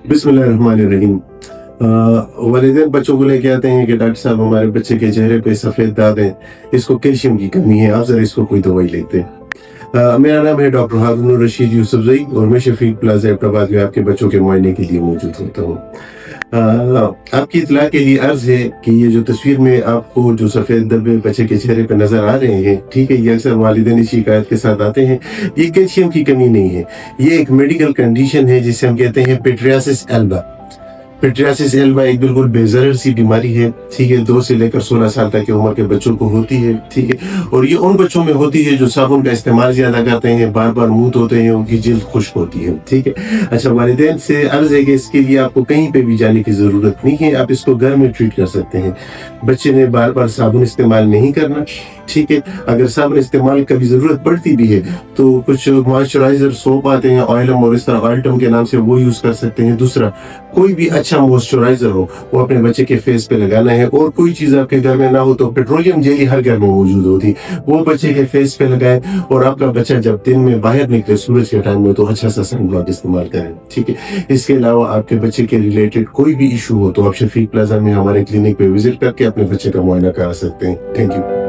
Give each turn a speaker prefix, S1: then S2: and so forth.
S1: बिस्मिल्लाहिर्रहमानिर्रहीम। वालिदैन बच्चों को लेके आते हैं कि डॉक्टर साहब हमारे बच्चे के चेहरे पे सफ़ेद दाग हैं, इसको कैल्शियम की कमी है, आप ज़रा इसको कोई दवाई लिख दें। मेरा नाम है डॉक्टर हारून रशीद यूसुफजई और मैं शफीक प्लाजा एबटाबाद में आपके बच्चों के मुआयने के लिए मौजूद होता हूँ। आपकी इत्तला के लिए अर्ज़ है कि ये जो तस्वीर में आपको जो सफ़ेद धब्बे बच्चे के चेहरे पे नज़र आ रहे हैं, ठीक है, ये अक्सर वालिदैन इस शिकायत के साथ आते हैं। ये कैल्शियम की कमी नहीं है, ये एक मेडिकल कंडीशन है जिसे हम कहते हैं पिट्रियासिस एल्बा। पिट्रियासिस एल्बा एक बिल्कुल बेज़रर सी बीमारी है, ठीक है, 2 से लेकर 16 साल तक की उम्र के बच्चों को होती है, ठीक है, और ये उन बच्चों में होती है जो साबुन का इस्तेमाल ज़्यादा करते हैं, बार बार मुंह धोते हैं, उनकी जिल्द खुश्क होती है, ठीक है। अच्छा, वालिदैन से अर्ज़ है कि इसके लिए आपको कहीं पे भी जाने की ज़रूरत नहीं है, आप इसको घर में ट्रीट कर सकते हैं। बच्चे ने बार बार साबुन इस्तेमाल नहीं करना, ठीक है। अगर साबुन इस्तेमाल कभी ज़रूरत पड़ती भी है तो कुछ मॉइस्चराइज़र सोप आते हैं, ऑयलम और इस तरह ऑयल्टम के नाम से, वो यूज़ कर सकते हैं। दूसरा, कोई भी अच्छा मॉइस्चराइज़र हो वो अपने बच्चे के फेस पे लगाना है, और कोई चीज़ आपके घर में ना हो तो पेट्रोलियम जेली हर घर में मौजूद होती, वो बच्चे के फेस पे लगाएं, और आपका बच्चा जब दिन में बाहर निकले सूरज के टाइम में तो अच्छा सा सनब्लॉक इस्तेमाल करें, ठीक है। इसके अलावा आपके बच्चे के रिलेटेड कोई भी इशू हो तो आप शफीक प्लाजा में हमारे क्लिनिक पे विजिट करके अपने बच्चे का मुआयना करा सकते हैं। Thank you.